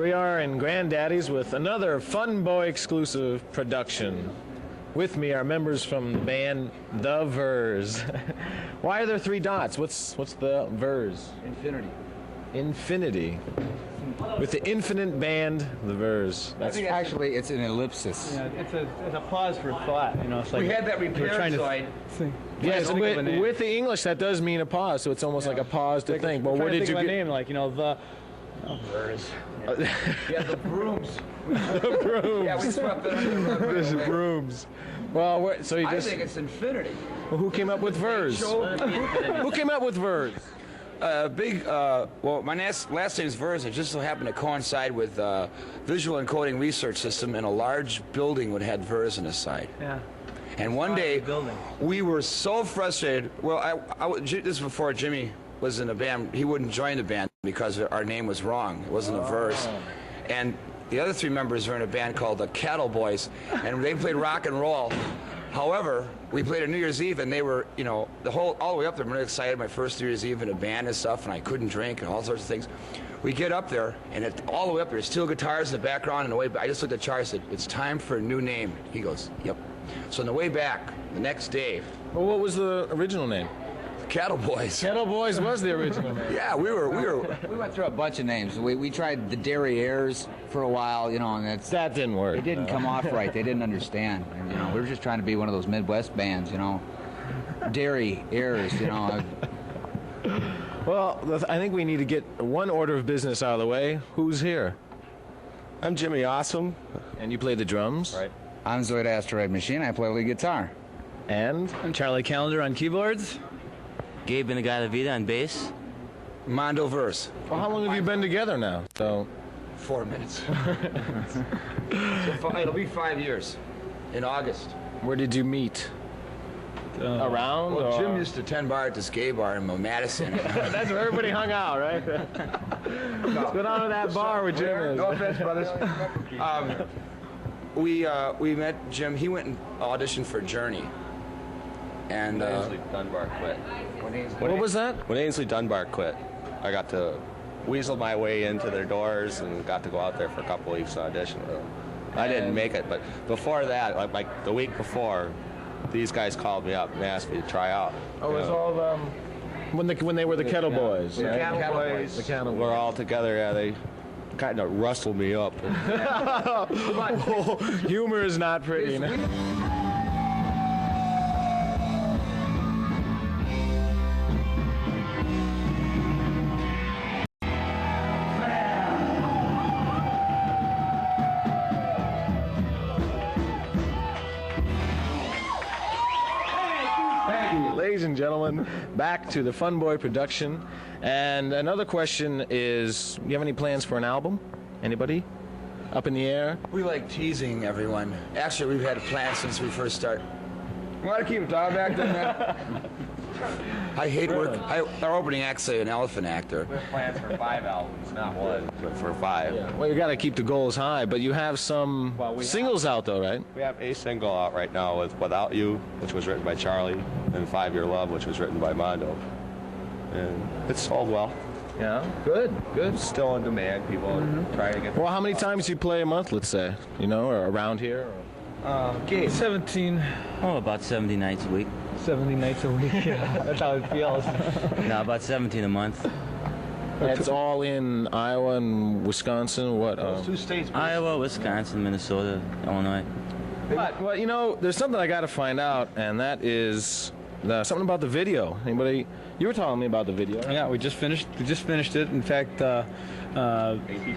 we are in Granddaddy's with another Fun Boy exclusive production. With me are members from the band The Verz. Why are there three dots? What's the Verz? Infinity. Infinity. With the infinite band, The Verz. I think actually it's an ellipsis. Yeah, it's a pause for thought. You know, it's like We had that we're repaired, trying to so I think. Yes, Trying to think of a name. with the English that does mean a pause, so it's almost like a pause to think. But We're where trying to did you think of a get name? Like, you know, the Verz. yeah, the brooms. the brooms? Yeah, we swept it under the rug. This brooms. Well, so you I just think it's infinity. well, who came up with Verz? Who came up with Verz? Well, my last name is Verz. It just so happened to coincide with Visual Encoding Research System in a large building that had Verz on the side. Yeah. And one day, building. we were so frustrated. Well, this is before Jimmy was in the band. He wouldn't join the band because our name was wrong. It wasn't a Verz. And the other three members are in a band called the Cattle Boys, and they played rock and roll. However, we played on New Year's Eve, and they were, you know, all the way up there. I'm really excited. My first New Year's Eve in a band and stuff, and I couldn't drink and all sorts of things. We get up there, and all the way up there, steel guitars in the background, and the way I just looked at Charlie and said, "It's time for a new name." He goes, "Yep." So on the way back, the next day, Well, what was the original name? Cattle Boys. Kettle Boys was the original name. Yeah, we went through a bunch of names. We tried the Dairy Airs for a while, you know, and That didn't work. it didn't come off right. They didn't understand. And, you know, we were just trying to be one of those Midwest bands, you know. Dairy Airs, you know. Well, I think we need to get one order of business out of the way. Who's here? I'm Jimmy Awesome. And you play the drums? Right. I'm Zoid Asteroid Machine. I play lead guitar. And? I'm Charlie Calendar on keyboards. Gabe Benegada on bass. Mondo Verz. Well, how long have you been together now? So 4 minutes. It'll be 5 years in August. where did you meet? Around? Well, or? Jim used to tend bar at this gay bar in Madison. That's where everybody hung out, right? Let's go down to that bar where Jim is. No offense, brothers. We met Jim. He went and auditioned for Journey. And Ainsley Dunbar quit. What was that? When Ainsley Dunbar quit, I got to weasel my way into their doors and got to go out there for a couple weeks and audition with them. I didn't make it, but before that, like the week before, these guys called me up and asked me to try out. Oh, it was all when they were the Kettle Boys. the right? Cattle Boys. The Cattle We're Boys. all together. Yeah, they kind of rustled me up. Humor is not pretty. No? Ladies and gentlemen, back to the Fun Boy production. And another question is, do you have any plans for an album? Anybody? Up in the air? We like teasing everyone. Actually, we've had a plan since we first started. You want to keep talking back there, man? I hate work. Our opening act's an elephant actor. We have plans for 5 albums, not one, but for 5. Well, you got to keep the goals high, but you have some singles out though, right? We have a single out right now with Without You, which was written by Charlie, and 5 Year Love, which was written by Mondo. And it's sold well. Yeah. Good. Good. It's still in demand. People are trying to get. Well, how many times do you play a month, let's say? You know, or around here? Or? 17, Oh, about 70 nights a week. 70 nights a week. Yeah, that's how it feels. No, about 17 a month. It's all in Iowa and Wisconsin. What? 2 states. Iowa, Wisconsin, Minnesota, Illinois. But, well, you know, there's something I got to find out, and that is something about the video. Anybody? You were telling me about the video. Yeah, we just finished it. In fact, AP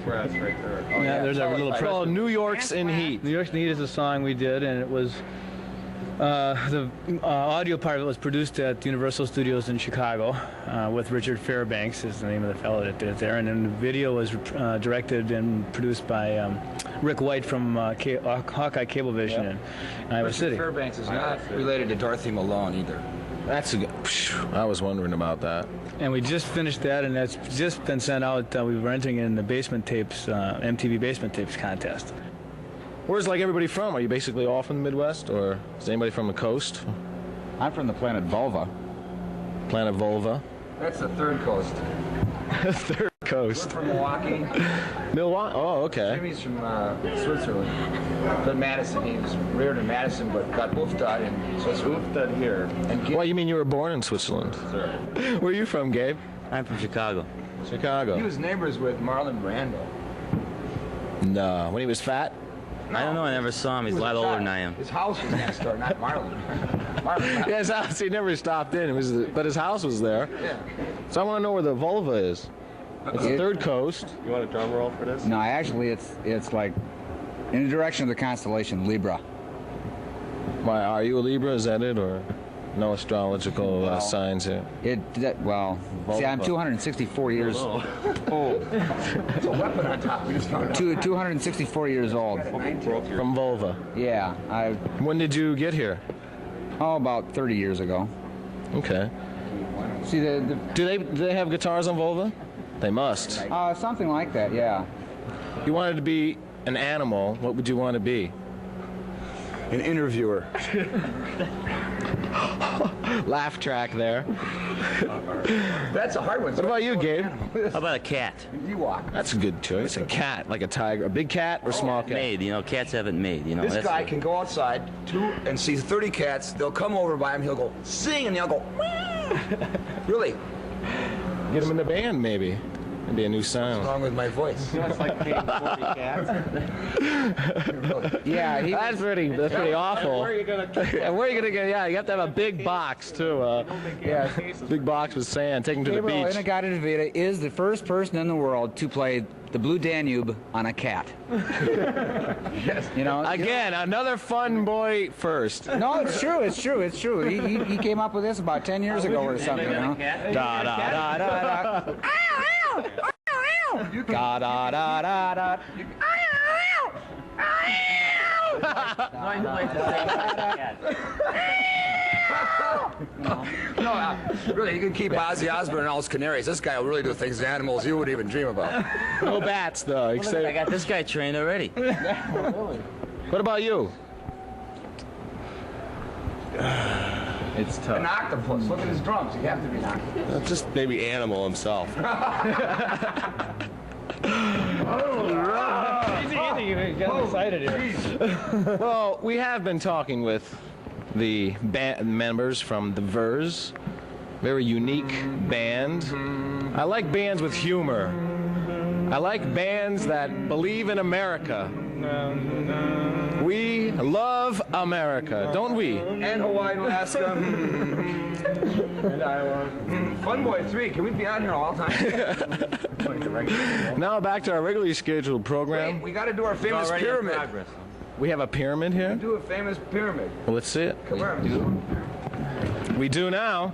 Press right there. yeah, there's a little It's press. called New York's in Heat. New York's in Heat is a song we did, and it was the audio part of it was produced at Universal Studios in Chicago with Richard Fairbanks is the name of the fellow that did it there, and then the video was directed and produced by Rick White from Hawkeye Cablevision in Iowa City. Fairbanks is not related to Dorothy Malone either. That's I was wondering about that. And we just finished that, and that's just been sent out. We were entering in the Basement Tapes, MTV Basement Tapes contest. Where's like everybody from? Are you basically all from the Midwest, or is anybody from the coast? I'm from the planet Vulva. Planet Vulva. That's the third coast. Third coast? From Milwaukee. Milwaukee. Oh, okay. Jimmy's from Switzerland. From Madison. He was reared in Madison, but got Uftad in Switzerland. Uftad here. And Well, you mean you were born in Switzerland? Sir. Where are you from, Gabe? I'm from Chicago. Chicago. he was neighbors with Marlon Brando. No, when he was fat. I don't know. I never saw him. He's a lot older than I am. His house was next door, not Marlon. Marlon. Yeah, his house. He never stopped in. But his house was there. Yeah. So I want to know where the vulva is. It's the third coast. You want a drum roll for this? No, actually, it's like in the direction of the constellation Libra. Why, are you a Libra? Is that it, or no astrological signs here? See, I'm 264 years old. It's a weapon on top. We just found out. 264 years old. From vulva. Yeah, When did you get here? about 30 years ago. Okay. See, Do they have guitars on vulva? They must. something like that, yeah. You wanted to be an animal. What would you want to be? An interviewer. Laugh track there. That's a hard one. What about you, Gabe? How about a cat? Ewok. That's a good choice. A cat, like a tiger. A big cat or small cat? Made. You know, cats haven't made. You know. This that's guy can go outside and see 30 cats. They'll come over by him. He'll go sing, and they'll go. Really? Get him in the band, maybe. That'd be a new What's sound. wrong with my voice? It's like paying 40 cats. Yeah, That's pretty awful. Where are you gonna keep And where are you gonna get? Yeah, you have to have a big box too. yeah. Big box with sand. Take him to the Gabriel beach. Inagata-Davida is the first person in the world to play the Blue Danube on a cat. You know, Again, another fun boy first. no, it's true. It's true. It's true. He came up with this about 10 years ago or something. You know. Da da da da da. Da da da da da. No, really, you can keep Ozzy Osbourne and all his canaries. This guy will really do things to animals you wouldn't even dream about. No bats though. I got this guy trained already. What about you? It's tough. An octopus. Look at his drums. You have to be an octopus. Just maybe animal himself. Easy, you got excited here. Well, we have been talking with the band members from the Verz. Very unique band. I like bands with humor. I like bands that believe in America. We love America, don't we? And Hawaii and Alaska. And Iowa. Fun Boy 3. Can we be on here all the time? Now back to our regularly scheduled program. Wait, we got to do our famous pyramid. We have a pyramid here. Do a famous pyramid. Well, let's see it. Come on. We do now.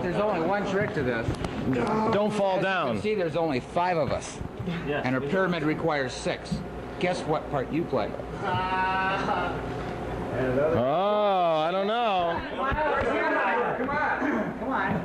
There's only one trick to this. Don't fall You down. see, there's only 5 of us, and a pyramid requires 6. Guess what part you play? Oh, I don't know. Come on. Come on.